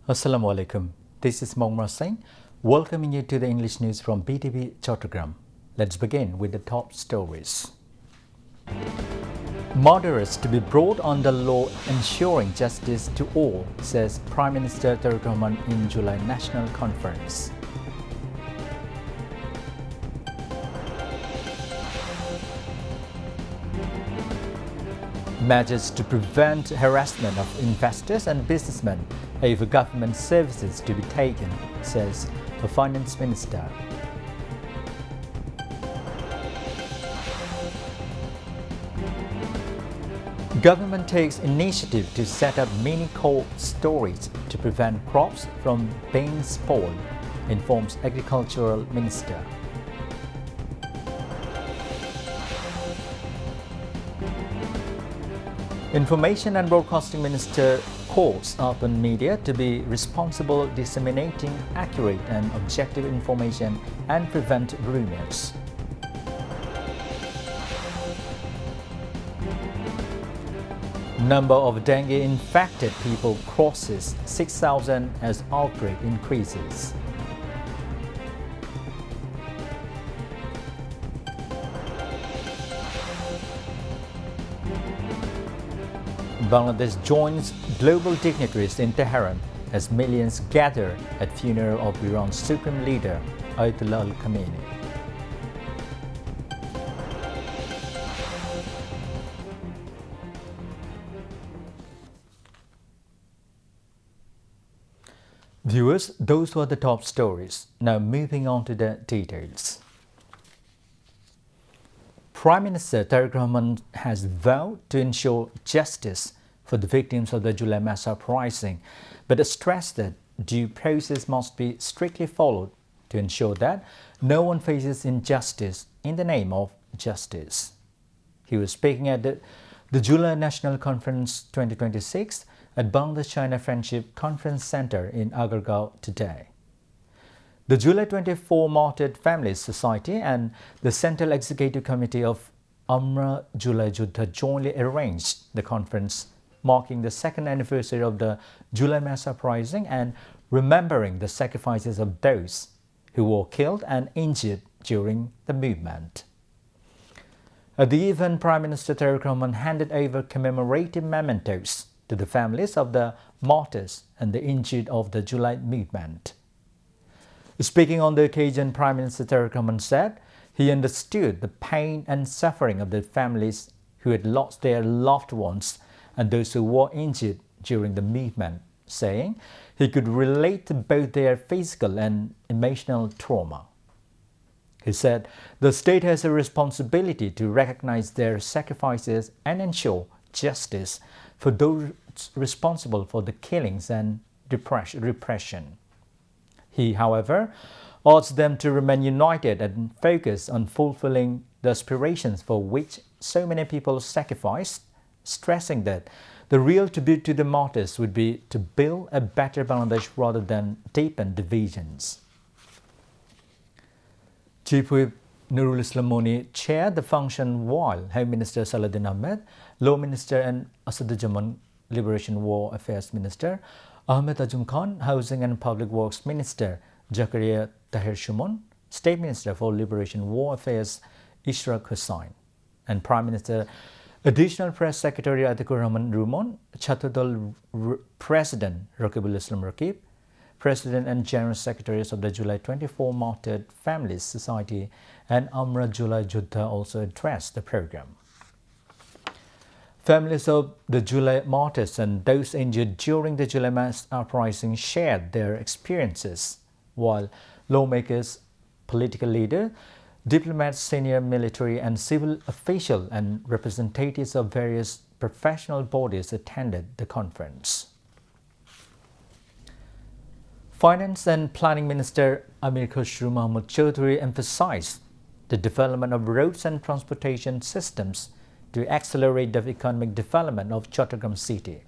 Assalamu alaikum. This is Mohammad Singh, welcoming you to the English news from Btv-Chattogram. Let's begin with the top stories. Murderers to be brought under law, ensuring justice to all, says Prime Minister Tariq Rahman in July National Conference. Measures to prevent harassment of investors and businessmen over government services to be taken, says the Finance Minister. Government takes initiative to set up mini cold storage to prevent crops from being spoiled, informs Agricultural Minister. Information and Broadcasting Minister calls upon media to be responsible disseminating accurate and objective information and prevent rumors. Number of dengue infected people crosses 6,000 as outbreak increases. Bangladesh joins global dignitaries in Tehran as millions gather at funeral of Iran's supreme leader Ayatollah Khamenei. Viewers, those were the top stories. Now moving on to the details. Prime Minister Tariq Rahman has vowed to ensure justice for the victims of the July mass uprising, but stressed that due process must be strictly followed to ensure that no one faces injustice in the name of justice. He was speaking at the July National Conference 2026 at Bangladesh-China Friendship Conference Center in Agargaon today. The July 24 Martyred Families Society and the Central Executive Committee of Amra July Juddha jointly arranged the conference marking the second anniversary of the July mass uprising and remembering the sacrifices of those who were killed and injured during the movement. At the event, Prime Minister Tariq Rahman handed over commemorative mementos to the families of the martyrs and the injured of the July movement. Speaking on the occasion, Prime Minister Tariq Rahman said he understood the pain and suffering of the families who had lost their loved ones and those who were injured during the movement, saying he could relate to both their physical and emotional trauma. He said the state has a responsibility to recognize their sacrifices and ensure justice for those responsible for the killings and repression. He, however, urged them to remain united and focus on fulfilling the aspirations for which so many people sacrificed, stressing that the real tribute to the martyrs would be to build a better Bangladesh rather than deepen divisions. Chief Whip Nurul Islam Moni chaired the function while Home Minister Salahuddin Ahmed, Law Minister and Asaduজ্জামান Liberation War Affairs Minister, Ahmed Azum Khan, Housing and Public Works Minister Zakaria Tahir Shumon, State Minister for Liberation War Affairs Ishraq Hussain, and Prime Minister Additional Press Secretary Atikur Rahman Rumon, Chaturdal President Rakibul Islam Rakib, President and General Secretaries of the July 24 Martyred Families Society and Amra July Juddha also addressed the program. Families of the July martyrs and those injured during the July mass uprising shared their experiences, while lawmakers, political leaders, diplomats, senior military and civil officials and representatives of various professional bodies attended the conference. Finance and Planning Minister Amir Khusru Mahmud Chaudhry emphasized the development of roads and transportation systems to accelerate the economic development of Chattogram city.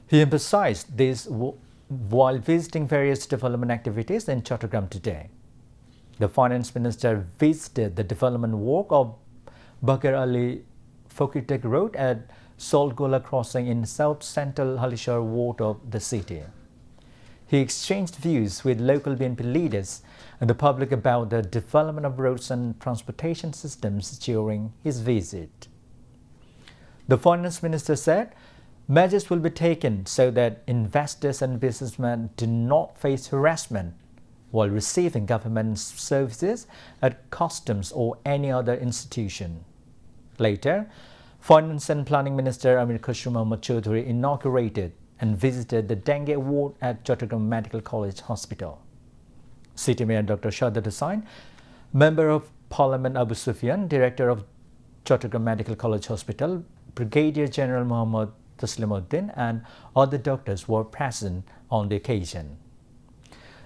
He emphasized this while visiting various development activities in Chattogram today. The Finance Minister visited the development work of Bakar Ali Fakirtek Road at Saltgola crossing in south central Halishar ward of the city. He exchanged views with local BNP leaders and the public about the development of roads and transportation systems during his visit. The finance minister said measures will be taken so that investors and businessmen do not face harassment while receiving government services at customs or any other institution. Later, Finance and Planning Minister Amir Khusro Mohammad Chaudhry inaugurated and visited the dengue ward at Chattogram Medical College Hospital. City Mayor Dr. Shahdat Hussain, Member of Parliament Abu Sufyan, Director of Chattogram Medical College Hospital, Brigadier General Muhammad Taslimuddin and other doctors were present on the occasion.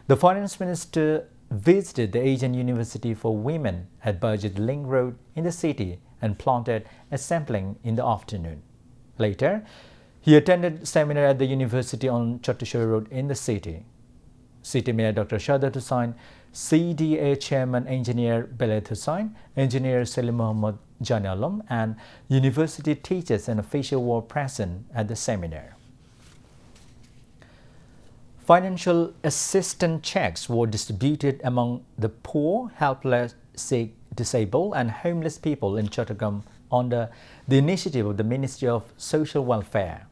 The Finance Minister visited the Asian University for Women at Bajit Link Road in the city and planted a sapling in the afternoon. Later, he attended a seminar at the university on Chattogram Road in the city. City Mayor Dr. Shahdat Hussain, CDA Chairman Engineer Beled Hussain, Engineer Salim Muhammad Jani Alam, and university teachers and officials were present at the seminar. Financial assistance checks were distributed among the poor, helpless, sick, disabled, and homeless people in Chattogram under the initiative of the Ministry of Social Welfare.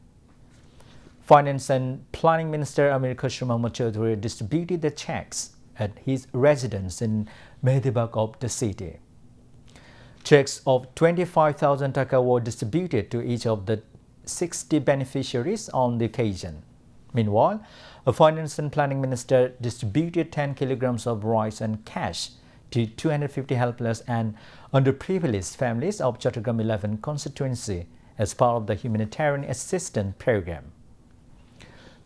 Finance and Planning Minister Amir Khusro Mohammad Chaudhry distributed the checks at his residence in Mehdibag of the city. Checks of 25,000 taka were distributed to each of the 60 beneficiaries on the occasion. Meanwhile, a Finance and Planning Minister distributed 10 kilograms of rice and cash to 250 helpless and underprivileged families of Chattogram 11 constituency as part of the humanitarian assistance program.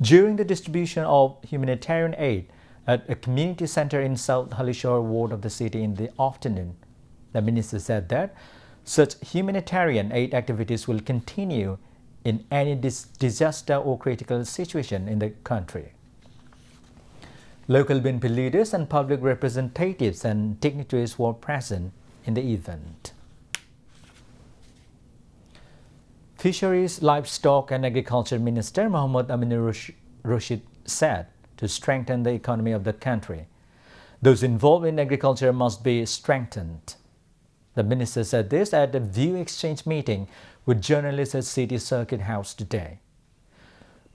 During the distribution of humanitarian aid at a community center in South Halishore ward of the city in the afternoon, the minister said that such humanitarian aid activities will continue in any disaster or critical situation in the country. Local BNP leaders and public representatives and dignitaries were present in the event. Fisheries, Livestock and Agriculture Minister Muhammad Aminur Rashid said to strengthen the economy of the country, those involved in agriculture must be strengthened. The minister said this at a view exchange meeting with journalists at City Circuit House today.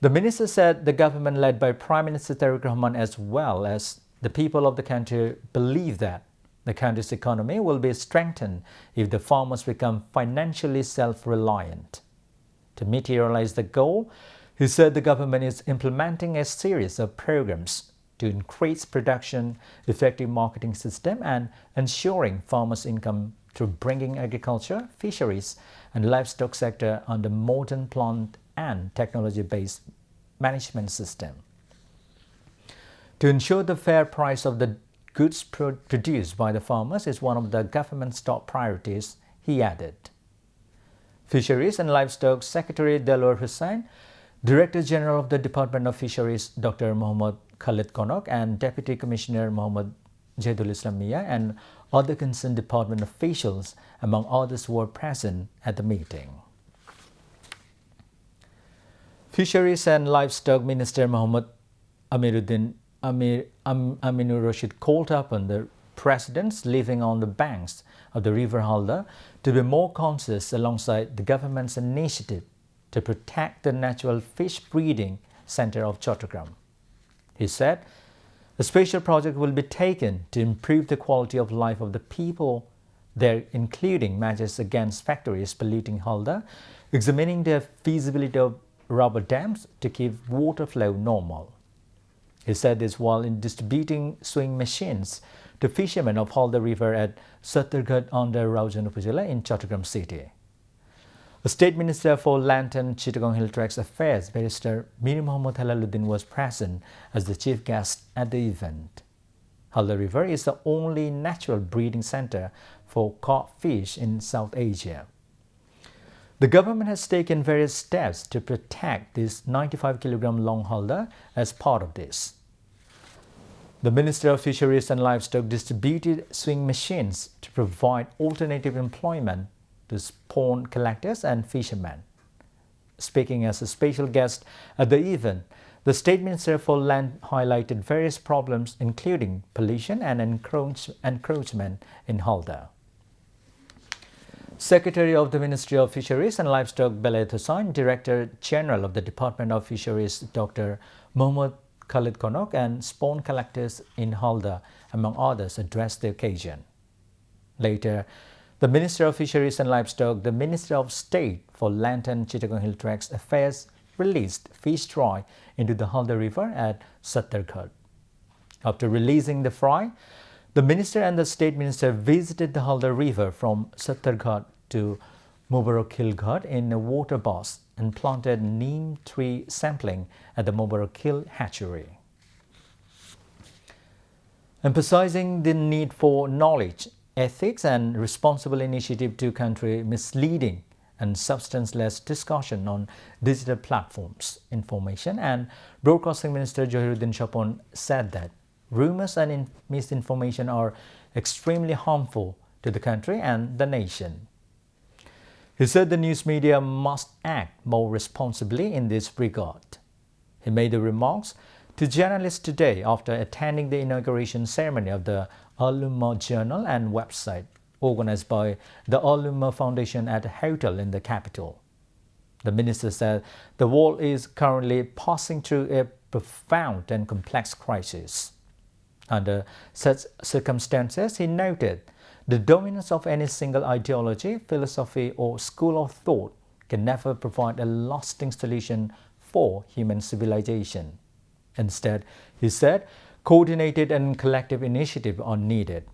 The minister said the government led by Prime Minister Tariq Rahman as well as the people of the country believe that the country's economy will be strengthened if the farmers become financially self-reliant. To materialize the goal, he said the government is implementing a series of programs to increase production, effective marketing system, and ensuring farmers' income through bringing agriculture, fisheries, and livestock sector under modern plant and technology-based management system. To ensure the fair price of the goods produced by the farmers is one of the government's top priorities, he added. Fisheries and Livestock Secretary Delwar Hussain, Director General of the Department of Fisheries Dr. Muhammad Khalid Konok and Deputy Commissioner Muhammad Jadul Islam Mia and other concerned department officials, among others, were present at the meeting. Fisheries and Livestock Minister Muhammad Aminur Rashid called upon the residents living on the banks of the River Halda to be more conscious alongside the government's initiative to protect the natural fish breeding center of Chattogram. He said a special project will be taken to improve the quality of life of the people there, including measures against factories polluting Halda, examining the feasibility of rubber dams to keep water flow normal. He said this while in distributing swing machines to fishermen of Halda River at Sattargarh under Raujan Upazila in Chattogram city. The State Minister for Land and Chittagong Hill Tracts Affairs, Barrister Mir Muhammad Halaluddin, was present as the chief guest at the event. Halda River is the only natural breeding center for cod fish in South Asia. The government has taken various steps to protect this 95-kilogram long halda as part of this. The Minister of Fisheries and Livestock distributed swing machines to provide alternative employment to spawn collectors and fishermen. Speaking as a special guest at the event, The State Minister for Land highlighted various problems including pollution and encroachment in Halda. Secretary of the Ministry of Fisheries and Livestock Belaid Hussain, Director General of the Department of Fisheries Dr. Mohammad Khalid Konok and spawn collectors in Halda, among others, addressed the occasion. Later, the Minister of Fisheries and Livestock, the Minister of State for Land and Chittagong Hill Tracts Affairs released fish fry into the Halda River at Sattarghat. After releasing the fry, the Minister and the State Minister visited the Halda River from Sattarghat to Mubarak Hill Ghat in a water bath and planted neem tree sampling at the Mubarak Hill hatchery. Emphasizing the need for knowledge, ethics and responsible initiative to counter misleading and substanceless discussion on digital platforms, Information and Broadcasting Minister Johiruddin Chapon said that rumors and misinformation are extremely harmful to the country and the nation. He said the news media must act more responsibly in this regard. He made the remarks to journalists today after attending the inauguration ceremony of the Al-Ummah Journal and website organized by the Al-Ummah Foundation at a hotel in the capital. The minister said the world is currently passing through a profound and complex crisis. Under such circumstances, he noted the dominance of any single ideology, philosophy, or school of thought can never provide a lasting solution for human civilization. Instead, he said, coordinated and collective initiatives are needed.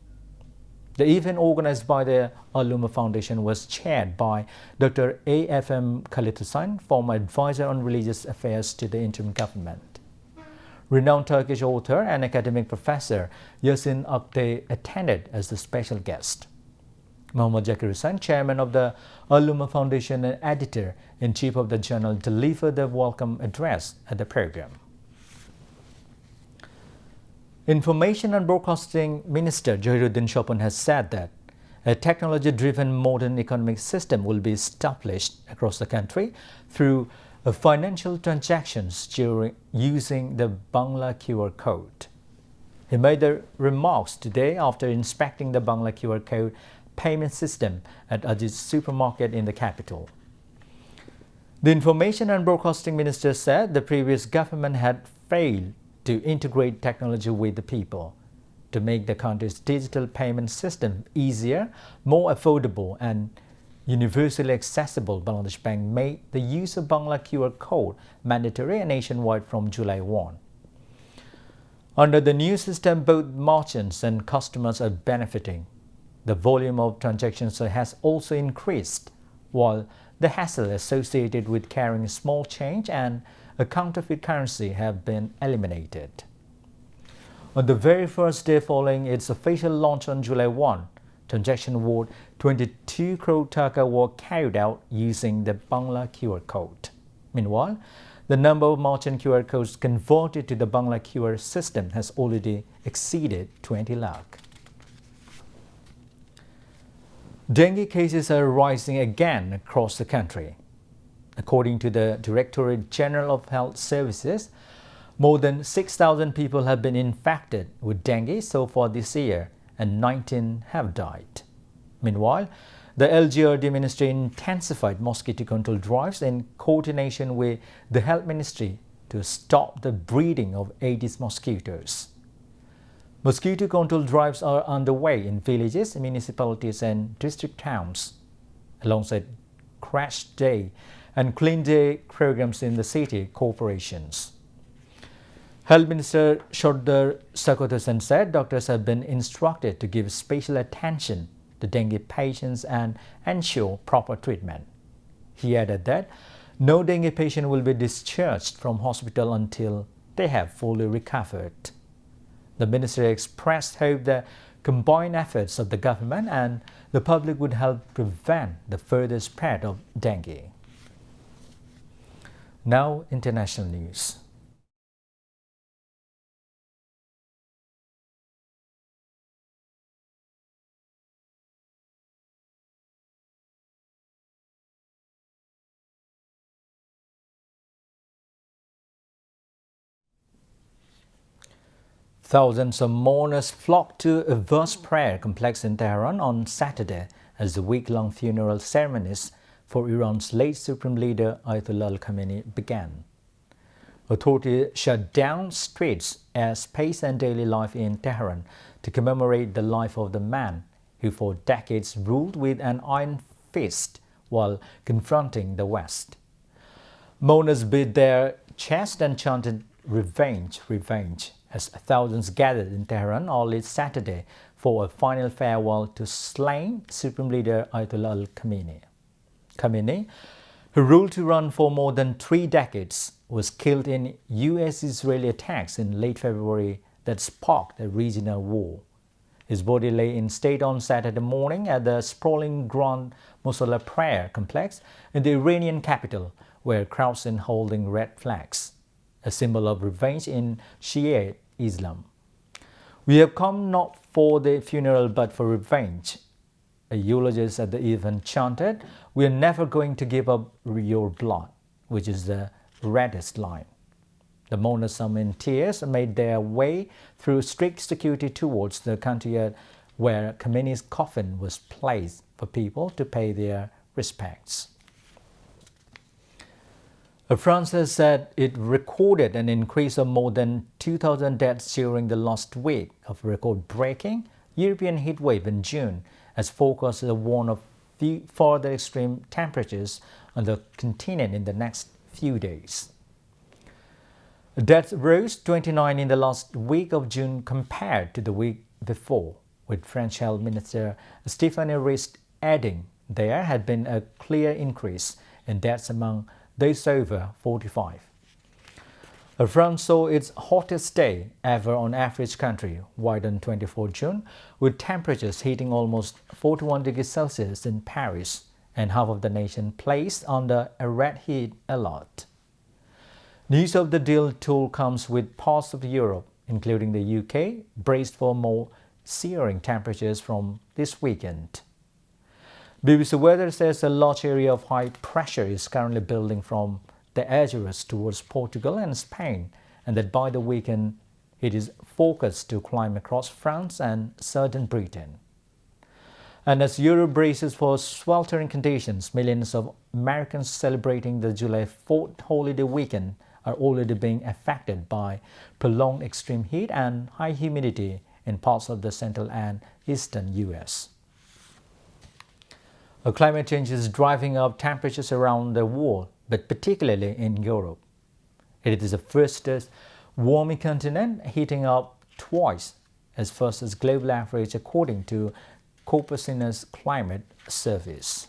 The event organized by the Al-Ummah Foundation was chaired by Dr. A.F.M. Khalid Hussain, former advisor on religious affairs to the interim government. Renowned Turkish author and academic professor Yasin Akte attended as the special guest. Muhammad Zakir Hussain, chairman of the Al-Ummah Foundation and editor-in-chief of the journal, delivered the welcome address at the program. Information and Broadcasting Minister Johiruddin Chapon has said that a technology-driven modern economic system will be established across the country through financial transactions using the Bangla QR code. He made the remarks today after inspecting the Bangla QR code payment system at Ajit's supermarket in the capital. The Information and Broadcasting Minister said the previous government had failed to integrate technology with the people, to make the country's digital payment system easier, more affordable and universally accessible. Bangladesh Bank made the use of Bangla QR code mandatory and nationwide from July 1. Under the new system, both merchants and customers are benefiting. The volume of transactions has also increased, while the hassle associated with carrying small change and a counterfeit currency have been eliminated. On the very first day following its official launch on July 1, transactions worth 22 crore taka were carried out using the Bangla QR code. Meanwhile, the number of merchant QR codes converted to the Bangla QR system has already exceeded 20 lakh. Dengue cases are rising again across the country. According to the Directorate General of Health Services, more than 6,000 people have been infected with dengue so far this year and 19 have died. Meanwhile, the LGRD Ministry intensified mosquito control drives in coordination with the Health Ministry to stop the breeding of Aedes mosquitoes. Mosquito control drives are underway in villages, municipalities and district towns, alongside Crash Day and Clean Day programs in the city corporations. Health Minister Shordar Sakotosan said doctors have been instructed to give special attention to dengue patients and ensure proper treatment. He added that no dengue patient will be discharged from hospital until they have fully recovered. The minister expressed hope that combined efforts of the government and the public would help prevent the further spread of dengue. Now, international news. Thousands of mourners flocked to a vast prayer complex in Tehran on Saturday as the week-long funeral ceremonies for Iran's late Supreme Leader Ayatollah Khamenei began. Authorities shut down streets, airspace and daily life in Tehran to commemorate the life of the man who for decades ruled with an iron fist while confronting the West. Mourners beat their chest and chanted "Revenge, revenge," as thousands gathered in Tehran early Saturday for a final farewell to slain Supreme Leader Ayatollah Khamenei. Khamenei, who ruled Iran for more than 3 decades, was killed in US-Israeli attacks in late February that sparked a regional war. His body lay in state on Saturday morning at the sprawling Grand Musalla prayer complex in the Iranian capital, where crowds in holding red flags, a symbol of revenge in Shia Islam. "We have come not for the funeral but for revenge," a eulogist at the event chanted. "We are never going to give up your blood," which is the reddest line. The mourners, some in tears, made their way through strict security towards the courtyard where Khamenei's coffin was placed for people to pay their respects. France has said it recorded an increase of more than 2,000 deaths during the last week of record-breaking European heatwave in June, as forecasters warn of further extreme temperatures on the continent in the next few days. Deaths rose 29 in the last week of June compared to the week before, with French Health Minister Stéphanie Rist adding there had been a clear increase in deaths among those over 45. France saw its hottest day ever on average countrywide on 24 June, with temperatures hitting almost 41 degrees Celsius in Paris and half of the nation placed under a red heat alert. News of the deal tool comes with parts of Europe, including the UK, braced for more searing temperatures from this weekend. BBC Weather says a large area of high pressure is currently building from the Azores towards Portugal and Spain, and that by the weekend it is forecast to climb across France and southern Britain. And as Europe braces for sweltering conditions, millions of Americans celebrating the July 4th holiday weekend are already being affected by prolonged extreme heat and high humidity in parts of the central and eastern U.S. Climate change is driving up temperatures around the world, but particularly in Europe. It is the fastest warming continent, heating up twice as fast as global average according to Copernicus Climate Service.